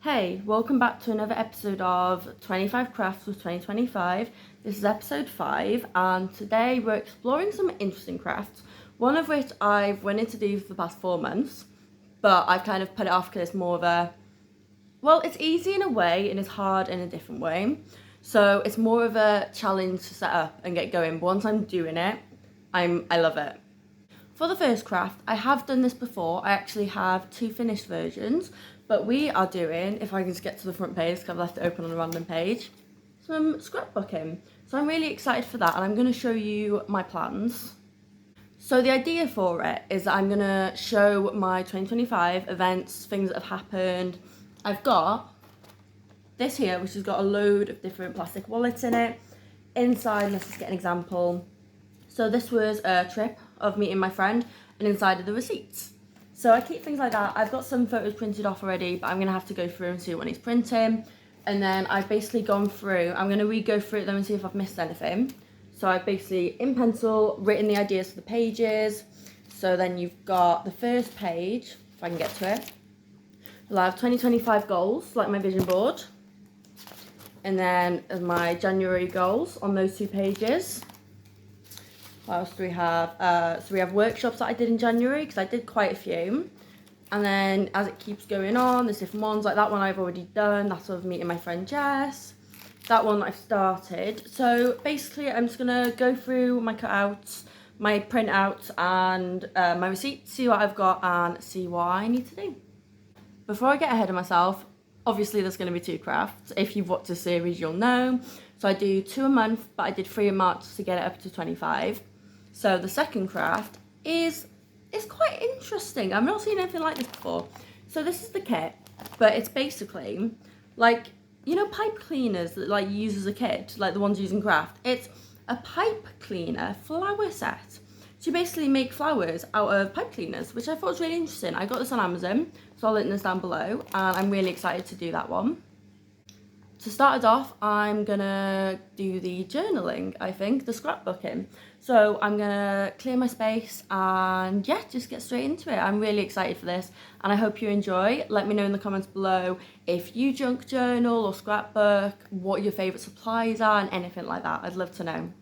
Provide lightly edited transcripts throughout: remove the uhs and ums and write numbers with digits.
Hey, welcome back to another episode of 25 Crafts with 2025. This is episode 5 and today we're exploring some interesting crafts, one of which I've wanted to do for the past 4 months, but I've kind of put it off because it's more of a, well, it's easy in a way and it's hard in a different way. So it's more of a challenge to set up and get going, but once I'm doing it, I love it. For the first craft, I have done this before. I actually have 2 finished versions, but we are doing, if I can just get to the front page because I've left it open on a random page, some scrapbooking. So I'm really excited for that and I'm going to show you my plans. So the idea for it is that I'm going to show my 2025 events, things that have happened. I've got this here, which has got a load of different plastic wallets in it. Inside, let's just get an example. So this was a trip of meeting my friend, and inside are the receipts. So I keep things like that. I've got some photos printed off already, but I'm going to have to go through and see what needs printing. And then I've basically gone through, I'm going to re-go through them and see if I've missed anything. So I've basically, in pencil, written the ideas for the pages. So then you've got the first page, if I can get to it. I'll have 2025 goals, like my vision board. And then my January goals on those 2 pages. What else do we have? So we have workshops that I did in January because I did quite a few. And then as it keeps going on, there's different ones. Like that one I've already done. That's of meeting my friend Jess. That one I've started. So basically I'm just going to go through my cutouts, my printouts and my receipts, see what I've got and see what I need to do. Before I get ahead of myself, obviously there's going to be 2 crafts. If you've watched the series, you'll know. So I do 2 a month, but I did 3 in March to get it up to 25. So the second craft is quite interesting. I've not seen anything like this before. So this is the kit, but it's basically like, you know, pipe cleaners that like you use as a kid, like the ones used in craft. It's a pipe cleaner flower set. So you basically make flowers out of pipe cleaners, which I thought was really interesting. I got this on Amazon, so I'll link this down below, and I'm really excited to do that one. To start it off, I'm gonna do the journaling, I think, the scrapbooking. So I'm gonna clear my space and yeah, just get straight into it. I'm really excited for this and I hope you enjoy. Let me know in the comments below if you junk journal or scrapbook, what your favourite supplies are and anything like that. I'd love to know.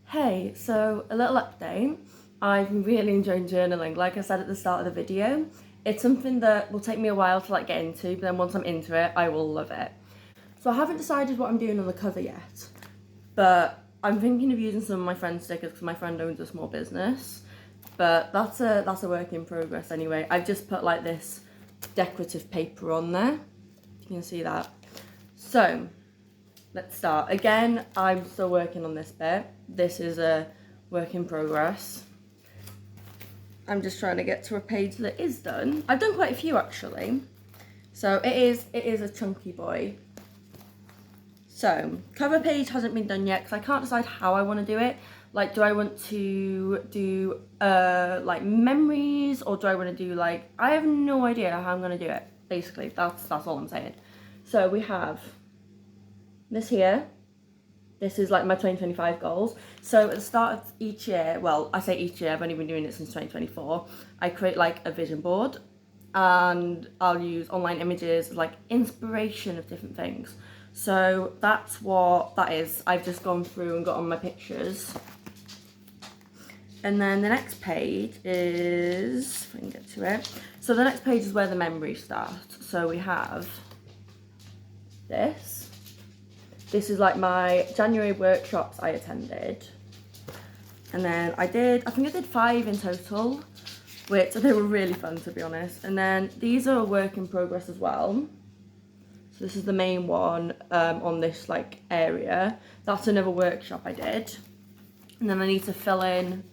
Hey, so a little update. I've been really enjoying journaling. Like I said at the start of the video, it's something that will take me a while to get into, but then once I'm into it, I will love it. So I haven't decided what I'm doing on the cover yet, but I'm thinking of using some of my friend's stickers because my friend owns a small business. But that's a work in progress anyway. I've just put like this decorative paper on there. You can see that. So let's start. Again, I'm still working on this bit. This is a work in progress. I'm just trying to get to a page that is done. I've done quite a few actually. So it is a chunky boy. So cover page hasn't been done yet because I can't decide how I want to do it. Like, do I want to do like memories, or do I want to do like, I have no idea how I'm going to do it. Basically, that's all I'm saying. So we have this here. This is like my 2025 goals. So at the start of each year, well, I say each year, I've only been doing it since 2024, I create like a vision board and I'll use online images as like inspiration of different things. So that's what that is. I've just gone through and got on my pictures. And then the next page is, if I can get to it. So the next page is where the memories start. So we have this. This is like my January workshops I attended. And then I think I did 5 in total, which they were really fun to be honest. And then these are a work in progress as well. So this is the main one on this like area. That's another workshop I did. And then I need to fill in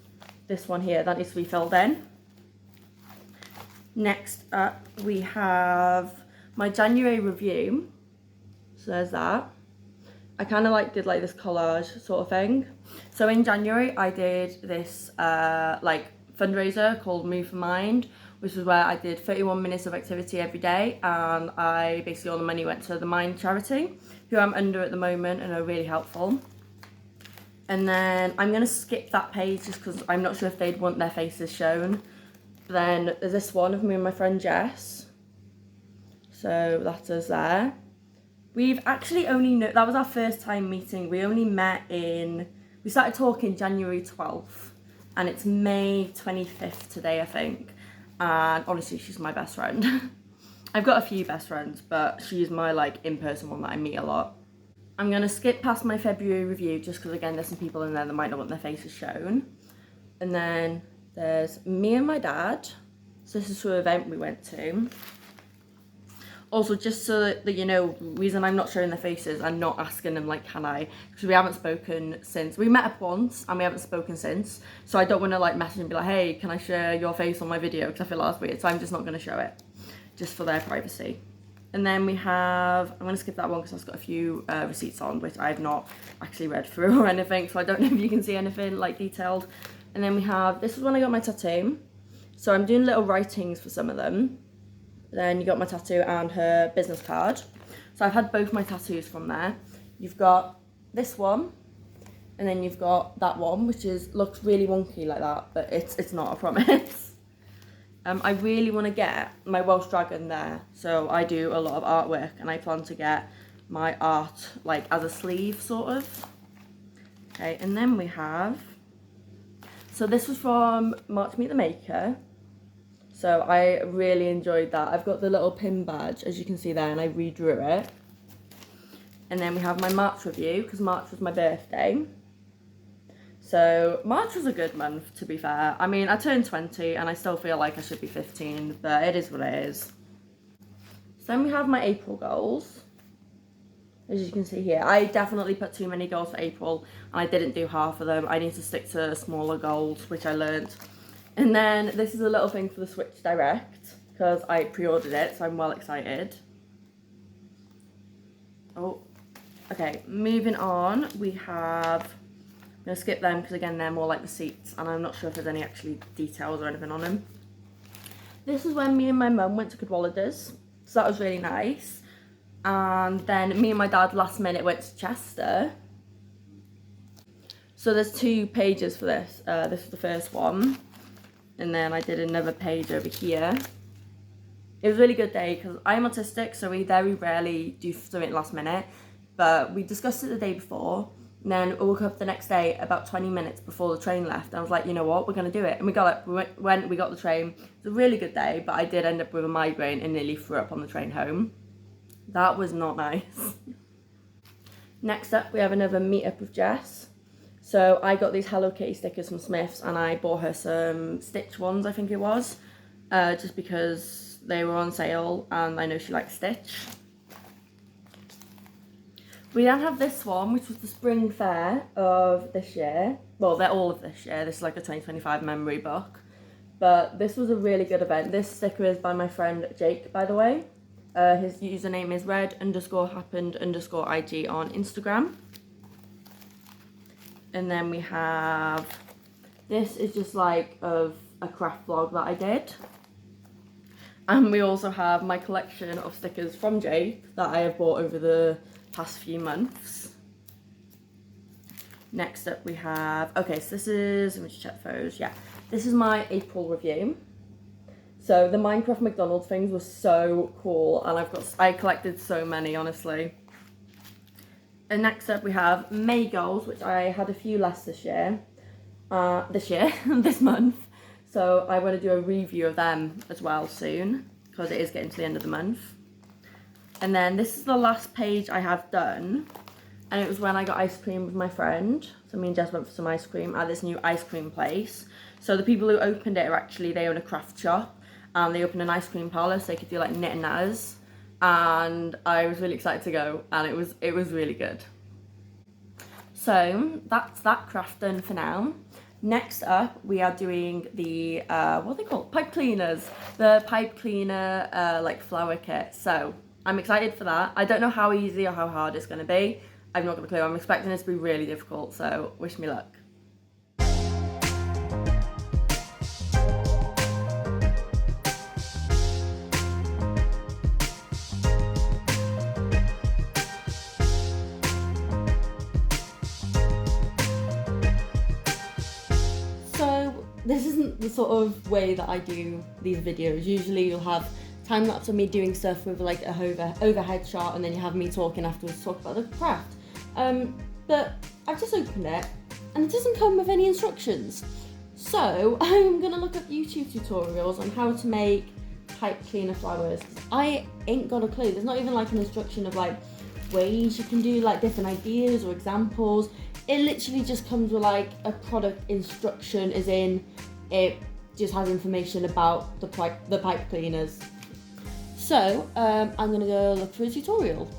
this one here. That needs to be filled in. Next up we have my January review. So there's that. I kind of did this collage sort of thing. So in January I did this fundraiser called Move for Mind, which is where I did 31 minutes of activity every day, and I basically all the money went to the Mind charity, who I'm under at the moment and are really helpful. And then I'm going to skip that page just because I'm not sure if they'd want their faces shown. Then there's this one of me and my friend Jess. So that's us there. We've actually that was our first time meeting. We only met we started talking January 12th and it's May 25th today, I think. And honestly, she's my best friend. I've got a few best friends, but she's my in-person one that I meet a lot. I'm gonna skip past my February review just because again, there's some people in there that might not want their faces shown. And then there's me and my dad. So this is to an event we went to. Also, just so that you know, the reason I'm not showing their faces, I'm not asking them can I, because we haven't spoken since, we met up once and we haven't spoken since, so I don't want to message and be like, hey, can I share your face on my video, because I feel that's weird, so I'm just not going to show it, just for their privacy. And then we have, I'm going to skip that one because that's got a few receipts on, which I've not actually read through or anything, so I don't know if you can see anything detailed. And then we have, this is when I got my tattoo, so I'm doing little writings for some of them. Then you got my tattoo and her business card. So I've had both my tattoos from there. You've got this one, and then you've got that one, which looks really wonky like that, but it's not, I promise. I really want to get my Welsh dragon there. So I do a lot of artwork, and I plan to get my art as a sleeve sort of. Okay, and then we have. So this was from March Meet the Maker. So I really enjoyed that. I've got the little pin badge, as you can see there, and I redrew it. And then we have my March review, because March was my birthday. So March was a good month, to be fair. I mean, I turned 20, and I still feel like I should be 15, but it is what it is. So then we have my April goals. As you can see here, I definitely put too many goals for April, and I didn't do half of them. I need to stick to smaller goals, which I learned. And then this is a little thing for the Switch Direct, because I pre-ordered it, so I'm well excited. Oh, okay, moving on, we have, I'm going to skip them because again, they're more receipts, and I'm not sure if there's any actually details or anything on them. This is when me and my mum went to Cadwallader's, so that was really nice. And then me and my dad last minute went to Chester. So there's 2 pages for this. This is the first one. And then I did another page over here. It was a really good day because I'm autistic, so we very rarely do something last minute. But we discussed it the day before. And then I woke up the next day about 20 minutes before the train left. I was like, you know what, we're going to do it. And we got it. We got the train. It was a really good day, but I did end up with a migraine and nearly threw up on the train home. That was not nice. Next up, we have another meetup with Jess. So I got these Hello Kitty stickers from Smith's and I bought her some Stitch ones, I think it was, just because they were on sale and I know she likes Stitch. We then have this one, which was the spring fair of this year. Well, they're all of this year. This is like a 2025 memory book. But this was a really good event. This sticker is by my friend Jake, by the way. His username is red_happened_IG on Instagram. And then we have, this is just like of a craft vlog that I did. And we also have my collection of stickers from Jake that I have bought over the past few months. Next up we have, okay, so this is, let me just check those, yeah. This is my April review. So the Minecraft McDonald's things were so cool and I collected so many, honestly. And next up we have May goals, which I had a few less this month. So I want to do a review of them as well soon, because it is getting to the end of the month. And then this is the last page I have done, and it was when I got ice cream with my friend. So me and Jess went for some ice cream at this new ice cream place. So the people who opened it are actually, they own a craft shop, and they opened an ice cream parlour so they could do like knit and natters. And I was really excited to go, and it was really good. So that's that craft done for now. Next up, we are doing the, what are they called? Pipe cleaners. The pipe cleaner, like flower kit. So I'm excited for that. I don't know how easy or how hard it's going to be. I've not got a clue. I'm expecting it to be really difficult, so wish me luck. This isn't the sort of way that I do these videos. Usually you'll have time lapse of me doing stuff with like a overhead shot, and then you have me talking afterwards to talk about the craft. But I've just opened it and it doesn't come with any instructions. So I'm gonna look up YouTube tutorials on how to make pipe cleaner flowers. I ain't got a clue. There's not even like an instruction of like ways you can do like different ideas or examples. It literally just comes with like a product instruction, as in it just has information about the pipe cleaners. So I'm gonna go look for a tutorial.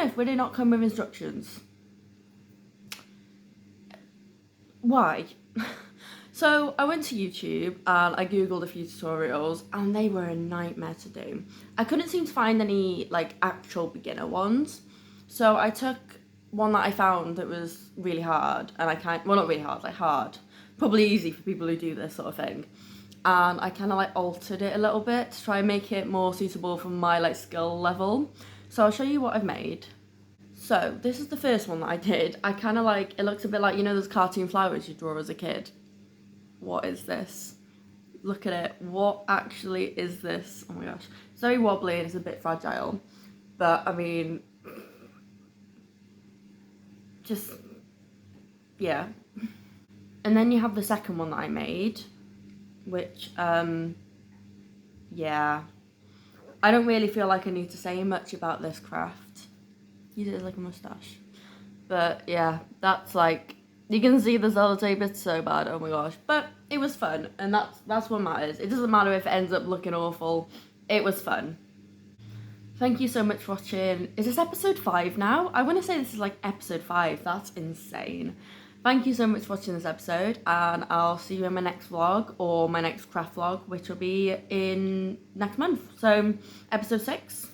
earth would it not come with instructions? Why? So I went to YouTube and I googled a few tutorials and they were a nightmare to do. I couldn't seem to find any like actual beginner ones. So I took one that I found that was really hard and well, not really hard, like hard. Probably easy for people who do this sort of thing. And I kind of like altered it a little bit to try and make it more suitable for my like skill level. So I'll show you what I've made. So this is the first one that I did. I kind of like, it looks a bit like, you know those cartoon flowers you draw as a kid? What is this? Look at it. What actually is this? Oh my gosh. It's very wobbly and it's a bit fragile. But I mean, just, yeah. And then you have the second one that I made, which, yeah. I don't really feel like I need to say much about this craft. You did like a moustache. But yeah, that's like, you can see the sellotape, it's so bad, oh my gosh. But it was fun, and that's what matters. It doesn't matter if it ends up looking awful, it was fun. Thank you so much for watching. Is this episode 5 now? I want to say this is like episode 5, that's insane. Thank you so much for watching this episode, and I'll see you in my next vlog, or my next craft vlog, which will be in next month. So, episode 6,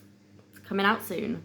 coming out soon.